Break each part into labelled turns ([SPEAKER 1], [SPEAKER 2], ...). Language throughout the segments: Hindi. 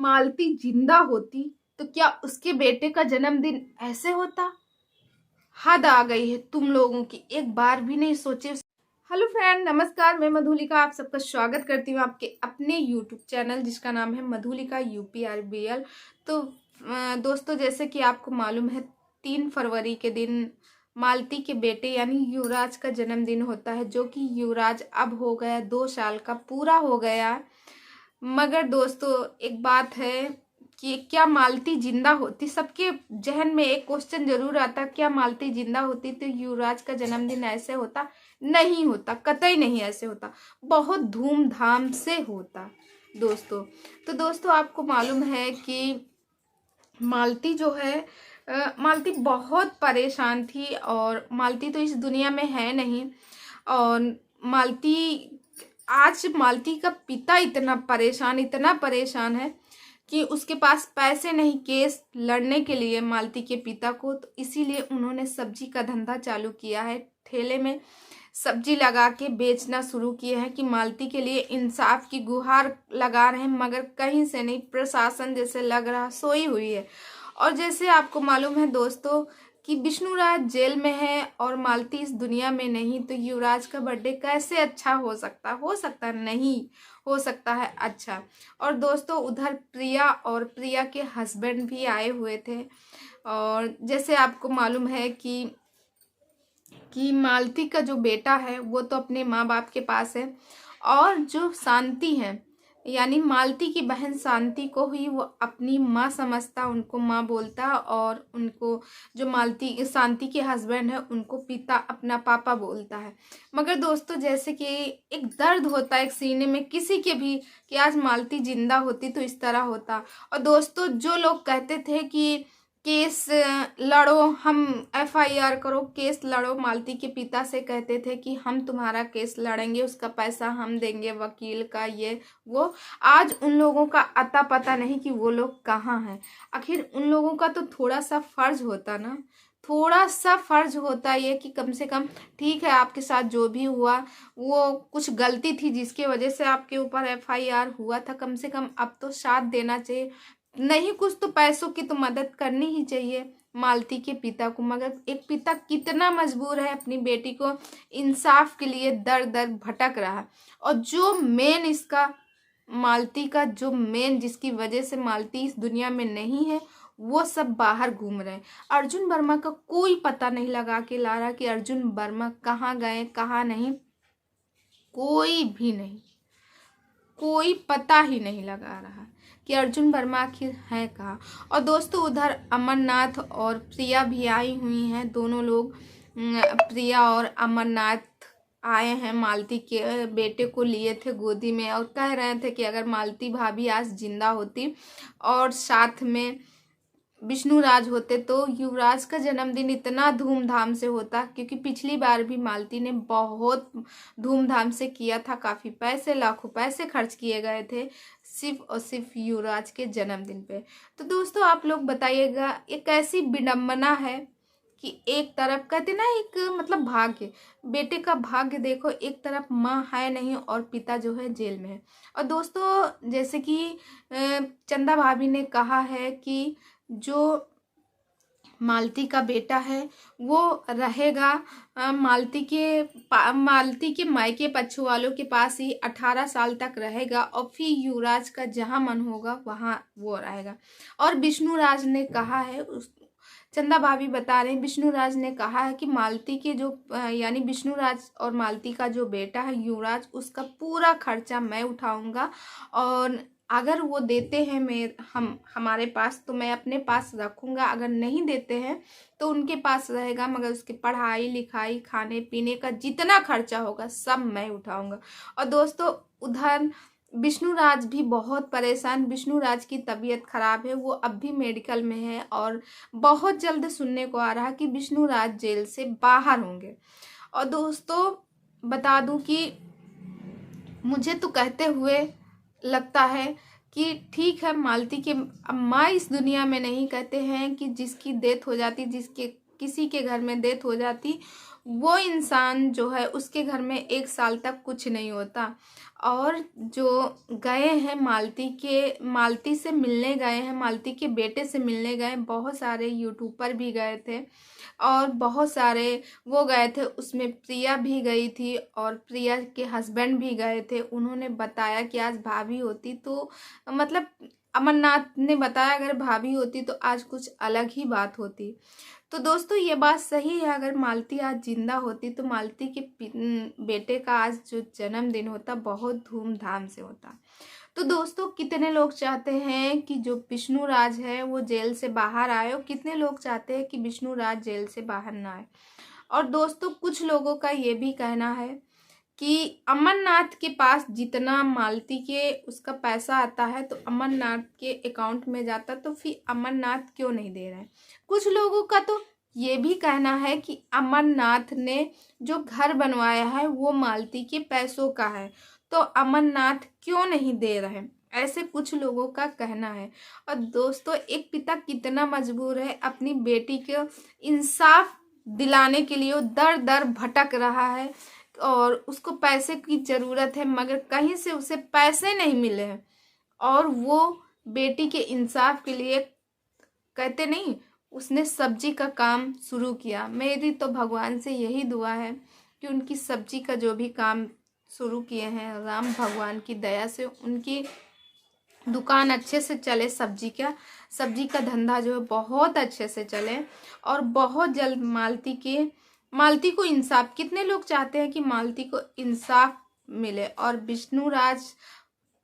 [SPEAKER 1] मालती जिंदा होती तो क्या उसके बेटे का जन्मदिन ऐसे होता। हद आ गई है तुम लोगों की, एक बार भी नहीं सोचे। हेलो फ्रेंड, नमस्कार। मैं मधुलिका आप सबका स्वागत करती हूँ आपके अपने यूट्यूब चैनल जिसका नाम है मधुलिका UPRBL। तो दोस्तों, जैसे कि आपको मालूम है 3 फरवरी के दिन मालती के बेटे यानी युवराज का जन्मदिन होता है, जो कि युवराज अब हो गया 2 साल का पूरा हो गया। मगर दोस्तों, एक बात है कि क्या मालती जिंदा होती, सबके जहन में एक क्वेश्चन जरूर आता, क्या मालती जिंदा होती तो युवराज का जन्मदिन ऐसे होता। नहीं होता, कतई नहीं ऐसे होता, बहुत धूमधाम से होता दोस्तों। तो दोस्तों, आपको मालूम है कि मालती जो है मालती बहुत परेशान थी, और मालती तो इस दुनिया में है नहीं। और मालती आज मालती का पिता इतना परेशान है कि उसके पास पैसे नहीं केस लड़ने के लिए मालती के पिता को, तो इसीलिए उन्होंने सब्जी का धंधा चालू किया है। ठेले में सब्जी लगा के बेचना शुरू किए हैं कि मालती के लिए इंसाफ की गुहार लगा रहे हैं, मगर कहीं से नहीं। प्रशासन जैसे लग रहा सोई हुई है। और जैसे आपको मालूम है दोस्तों कि विष्णुराज जेल में है और मालती इस दुनिया में नहीं, तो युवराज का बर्थडे कैसे अच्छा हो सकता नहीं हो सकता है अच्छा। और दोस्तों, उधर प्रिया और प्रिया के हस्बैंड भी आए हुए थे। और जैसे आपको मालूम है कि मालती का जो बेटा है वो तो अपने माँ बाप के पास है, और जो शांति है यानी मालती की बहन शांति को ही वो अपनी माँ समझता, उनको माँ बोलता, और उनको जो मालती शांति के हस्बैंड है उनको पिता अपना पापा बोलता है। मगर दोस्तों, जैसे कि एक दर्द होता है एक सीने में किसी के भी कि आज मालती जिंदा होती तो इस तरह होता। और दोस्तों, जो लोग कहते थे कि केस लड़ो, हम FIR करो, केस लड़ो, मालती के पिता से कहते थे कि हम तुम्हारा केस लड़ेंगे, उसका पैसा हम देंगे, वकील का ये वो। आज उन लोगों का अता पता नहीं कि वो लोग कहाँ हैं। आखिर उन लोगों का तो थोड़ा सा फर्ज होता ना, थोड़ा सा फर्ज होता ये कि कम से कम ठीक है, आपके साथ जो भी हुआ वो कुछ गलती थी जिसकी वजह से आपके ऊपर FIR हुआ था, कम से कम अब तो साथ देना चाहिए। नहीं कुछ तो पैसों की तो मदद करनी ही चाहिए मालती के पिता को। मगर एक पिता कितना मजबूर है अपनी बेटी को इंसाफ के लिए दर दर भटक रहा है। और जो मेन इसका मालती का जो मेन जिसकी वजह से मालती इस दुनिया में नहीं है, वो सब बाहर घूम रहे हैं। अर्जुन वर्मा का कोई पता नहीं लगा के ला रहा कि अर्जुन वर्मा कहाँ गए कहाँ नहीं, कोई भी नहीं, कोई पता ही नहीं लगा रहा कि अर्जुन वर्मा आखिर है कहाँ। और दोस्तों, उधर अमरनाथ और प्रिया भी आई हुई हैं, दोनों लोग प्रिया और अमरनाथ आए हैं, मालती के बेटे को लिए थे गोदी में, और कह रहे थे कि अगर मालती भाभी आज जिंदा होती और साथ में विष्णुराज होते तो युवराज का जन्मदिन इतना धूमधाम से होता। क्योंकि पिछली बार भी मालती ने बहुत धूमधाम से किया था, काफ़ी पैसे लाखों पैसे खर्च किए गए थे सिर्फ और सिर्फ युवराज के जन्मदिन पे। तो दोस्तों, आप लोग बताइएगा ये कैसी विडम्बना है कि एक तरफ कहते ना, एक मतलब भाग्य, बेटे का भाग्य देखो, एक तरफ माँ है नहीं और पिता जो है जेल में है। और दोस्तों, जैसे कि चंदा भाभी ने कहा है कि जो मालती का बेटा है वो रहेगा मालती के मायके पक्ष वालों के पास ही 18 साल तक रहेगा, और फिर युवराज का जहाँ मन होगा वहाँ वो रहेगा। और विष्णुराज ने कहा है, चंदा भाभी बता रहे हैं, विष्णुराज ने कहा है कि मालती के जो यानी विष्णुराज और मालती का जो बेटा है युवराज, उसका पूरा खर्चा मैं उठाऊंगा, और अगर वो देते हैं हमारे पास तो मैं अपने पास रखूंगा, अगर नहीं देते हैं तो उनके पास रहेगा, मगर उसकी पढ़ाई लिखाई खाने पीने का जितना खर्चा होगा सब मैं उठाऊंगा। और दोस्तों, उधर विष्णुराज भी बहुत परेशान, विष्णुराज की तबीयत खराब है, वो अब भी मेडिकल में है, और बहुत जल्द सुनने को आ रहा कि विष्णुराज जेल से बाहर होंगे। और दोस्तों, बता दूं कि मुझे तो कहते हुए लगता है कि ठीक है, मालती के माँ इस दुनिया में नहीं, कहते हैं कि जिसकी डेथ हो जाती, जिसके किसी के घर में डेथ हो जाती, वो इंसान जो है उसके घर में 1 साल तक कुछ नहीं होता। और जो गए हैं मालती से मिलने गए हैं, मालती के बेटे से मिलने गए, बहुत सारे यूट्यूबर भी गए थे और बहुत सारे वो गए थे, उसमें प्रिया भी गई थी और प्रिया के हस्बैंड भी गए थे। उन्होंने बताया कि आज भाभी होती तो मतलब अमरनाथ ने बताया अगर भाभी होती तो आज कुछ अलग ही बात होती। तो दोस्तों ये बात सही है, अगर मालती आज जिंदा होती तो मालती के बेटे का आज जो जन्मदिन होता बहुत धूमधाम से होता। तो दोस्तों कितने लोग चाहते हैं कि जो विष्णु राज है वो जेल से बाहर आए, और कितने लोग चाहते हैं कि विष्णु राज जेल से बाहर ना आए। और दोस्तों कुछ लोगों का ये भी कहना है कि अमरनाथ के पास जितना मालती के उसका पैसा आता है तो अमरनाथ के अकाउंट में जाता, तो फिर अमरनाथ क्यों नहीं दे रहे हैं। कुछ लोगों का तो ये भी कहना है कि अमरनाथ ने जो घर बनवाया है वो मालती के पैसों का है, तो अमरनाथ क्यों नहीं दे रहे हैं, ऐसे कुछ लोगों का कहना है। और दोस्तों एक पिता कितना मजबूर है अपनी बेटी को इंसाफ दिलाने के लिए, वो दर दर भटक रहा है और उसको पैसे की ज़रूरत है मगर कहीं से उसे पैसे नहीं मिले हैं, और वो बेटी के इंसाफ के लिए कहते नहीं उसने सब्जी का काम शुरू किया। मेरी तो भगवान से यही दुआ है कि उनकी सब्जी का जो भी काम शुरू किए हैं, राम भगवान की दया से उनकी दुकान अच्छे से चले, सब्जी का धंधा जो है बहुत अच्छे से चले और बहुत जल्द मालती को इंसाफ, कितने लोग चाहते हैं कि मालती को इंसाफ मिले। और विष्णु राज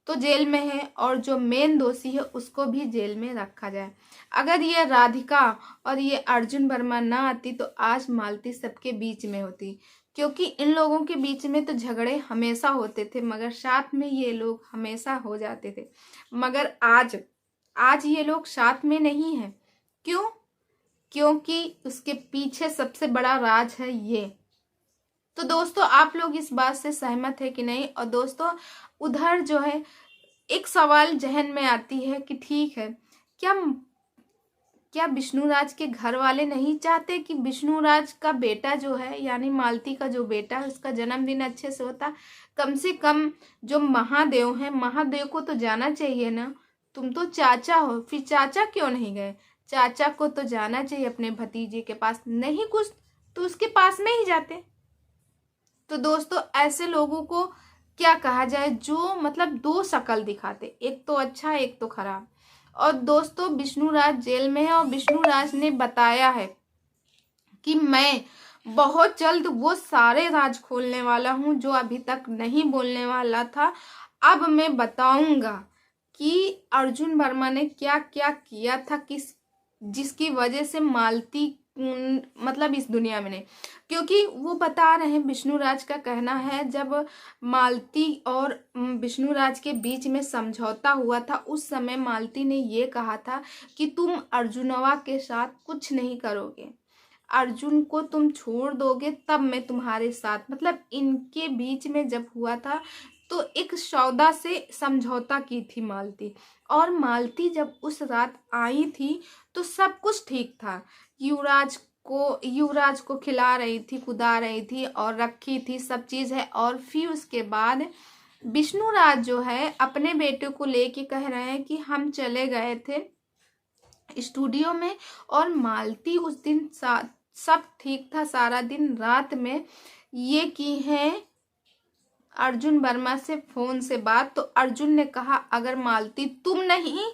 [SPEAKER 1] तो जेल में है और जो मेन दोषी है उसको भी जेल में रखा जाए। अगर ये राधिका और ये अर्जुन वर्मा ना आती तो आज मालती सबके बीच में होती, क्योंकि इन लोगों के बीच में तो झगड़े हमेशा होते थे मगर साथ में ये लोग हमेशा हो जाते थे। मगर आज ये लोग साथ में नहीं है। क्यों? क्योंकि उसके पीछे सबसे बड़ा राज है ये। तो दोस्तों आप लोग इस बात से सहमत है कि नहीं। और दोस्तों उधर जो है एक सवाल जहन में आती है कि ठीक है, क्या विष्णु राज के घर वाले नहीं चाहते कि विष्णु राज का बेटा जो है यानी मालती का जो बेटा है उसका जन्मदिन अच्छे से होता। कम से कम जो महादेव हैं, महादेव को तो जाना चाहिए ना, तुम तो चाचा हो, फिर चाचा क्यों नहीं गए। चाचा को तो जाना चाहिए अपने भतीजे के पास, नहीं कुछ तो उसके पास में ही जाते। तो दोस्तों ऐसे लोगों को क्या कहा जाए जो मतलब दो शक्ल दिखाते, एक तो अच्छा एक तो खराब। और दोस्तों विष्णु राज जेल में है और विष्णु राज ने बताया है कि मैं बहुत जल्द वो सारे राज खोलने वाला हूँ जो अभी तक नहीं बोलने वाला था। अब मैं बताऊंगा कि अर्जुन वर्मा ने क्या क्या किया था, जिसकी वजह से मालती मतलब इस दुनिया में नहीं। क्योंकि वो बता रहे हैं, विष्णु राज का कहना है जब मालती और विष्णु राज के बीच में समझौता हुआ था उस समय मालती ने ये कहा था कि तुम अर्जुनवा के साथ कुछ नहीं करोगे, अर्जुन को तुम छोड़ दोगे तब मैं तुम्हारे साथ, मतलब इनके बीच में जब हुआ था तो एक सौदा से समझौता की थी मालती। और मालती जब उस रात आई थी तो सब कुछ ठीक था, युवराज को खिला रही थी, कुदा रही थी और रखी थी, सब चीज़ है। और फिर उसके बाद विष्णु राज जो है अपने बेटे को लेके कह रहे हैं कि हम चले गए थे स्टूडियो में और मालती उस दिन सब ठीक था, सारा दिन रात में ये की है अर्जुन वर्मा से फोन से बात। तो अर्जुन ने कहा अगर मालती तुम नहीं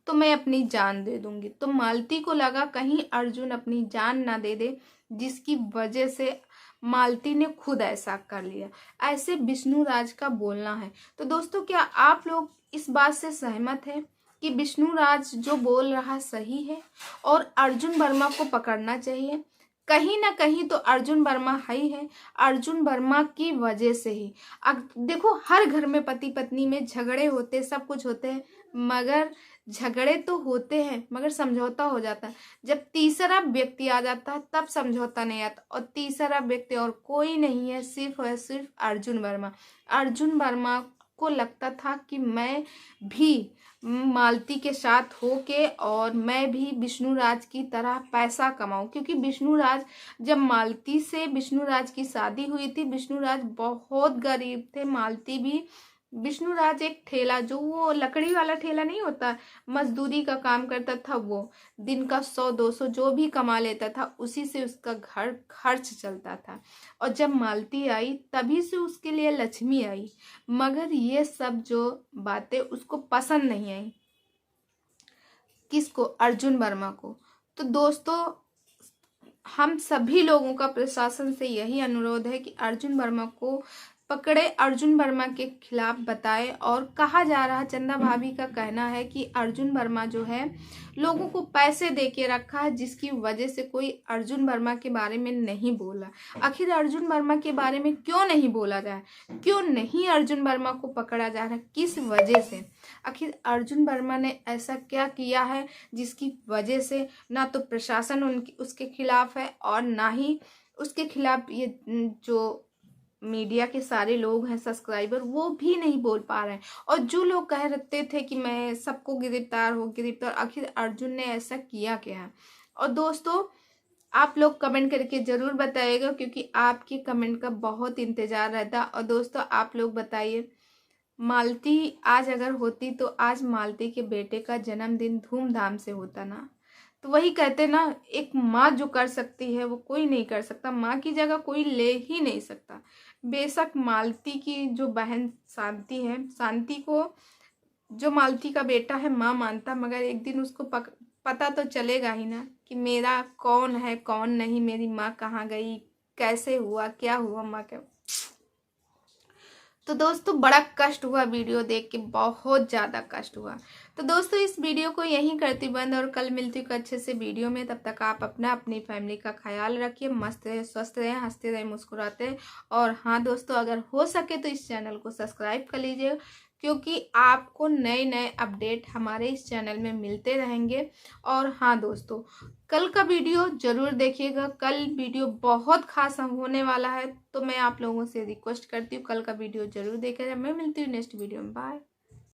[SPEAKER 1] तो मैं अपनी जान दे दूंगी। तो मालती को लगा कहीं अर्जुन अपनी जान ना दे दे, जिसकी वजह से मालती ने खुद ऐसा कर लिया। ऐसे विष्णु राज का बोलना है। तो दोस्तों क्या आप लोग इस बात से सहमत हैं कि विष्णु राज जो बोल रहा सही है और अर्जुन वर्मा को पकड़ना चाहिए? कहीं ना कहीं तो अर्जुन वर्मा ही है, अर्जुन वर्मा की वजह से ही। अब देखो हर घर में पति पत्नी में झगड़े होते, सब कुछ होते हैं, मगर झगड़े तो होते हैं मगर समझौता हो जाता है। जब तीसरा व्यक्ति आ जाता है तब समझौता नहीं आता, और तीसरा व्यक्ति और कोई नहीं है, सिर्फ और सिर्फ अर्जुन वर्मा। अर्जुन वर्मा सबको लगता था कि मैं भी मालती के साथ होके और मैं भी विष्णुराज की तरह पैसा कमाऊं, क्योंकि विष्णुराज जब मालती से विष्णुराज की शादी हुई थी, विष्णुराज बहुत गरीब थे, मालती भी। विष्णुराज एक ठेला, जो वो लकड़ी वाला ठेला नहीं होता, मजदूरी का काम करता था, वो दिन का 100-200 जो भी कमा लेता था, उसी से उसका घर खर्च चलता था। और जब मालती आई तभी से उसके लिए लक्ष्मी आई। मगर ये सब जो बातें उसको पसंद नहीं आई। किसको? अर्जुन वर्मा को। तो दोस्तों, हम सभी लोगों का प्रशासन से यही अनुरोध है कि अर्जुन वर्मा को पकड़े, अर्जुन वर्मा के खिलाफ बताए। और कहा जा रहा, चंदा भाभी का कहना है कि अर्जुन वर्मा जो है लोगों को पैसे दे के रखा है, जिसकी वजह से कोई अर्जुन वर्मा के बारे में नहीं बोला। आखिर अर्जुन वर्मा के बारे में क्यों नहीं बोला जाए? क्यों नहीं अर्जुन वर्मा को पकड़ा जा रहा है? किस वजह से? आखिर अर्जुन वर्मा ने ऐसा क्या किया है जिसकी वजह से ना तो प्रशासन उसके खिलाफ है और ना ही उसके खिलाफ ये जो मीडिया के सारे लोग हैं, सब्सक्राइबर, वो भी नहीं बोल पा रहे हैं। और जो लोग कह रहे थे कि मैं सबको गिरफ्तार, आखिर अर्जुन ने ऐसा किया क्या है? और दोस्तों, आप लोग कमेंट करके जरूर बताइएगा, क्योंकि आपके कमेंट का बहुत इंतजार रहता। और दोस्तों, आप लोग बताइए, मालती आज अगर होती तो आज मालती के बेटे का जन्मदिन धूमधाम से होता ना। तो वही कहते ना, एक माँ जो कर सकती है वो कोई नहीं कर सकता, माँ की जगह कोई ले ही नहीं सकता। बेशक मालती की जो बहन शांति है, शांति को जो मालती का बेटा है माँ मानता, मगर एक दिन उसको पता तो चलेगा ही ना कि मेरा कौन है कौन नहीं, मेरी माँ कहाँ गई, कैसे हुआ, क्या हुआ माँ के। तो दोस्तों, बड़ा कष्ट हुआ वीडियो देख के, बहुत ज़्यादा कष्ट हुआ। तो दोस्तों, इस वीडियो को यहीं करती बंद और कल मिलती हूँ अच्छे से वीडियो में। तब तक आप अपनी फैमिली का ख्याल रखिए, मस्त रहे, स्वस्थ रहे, हंसते रहे, मुस्कुराते रहे। और हाँ दोस्तों, अगर हो सके तो इस चैनल को सब्सक्राइब कर लीजिए, क्योंकि आपको नए नए अपडेट हमारे इस चैनल में मिलते रहेंगे। और हाँ दोस्तों, कल का वीडियो जरूर देखिएगा, कल वीडियो बहुत खास होने वाला है। तो मैं आप लोगों से रिक्वेस्ट करती हूँ, कल का वीडियो जरूर देखिएगा। मैं मिलती हूँ नेक्स्ट वीडियो में। बाय।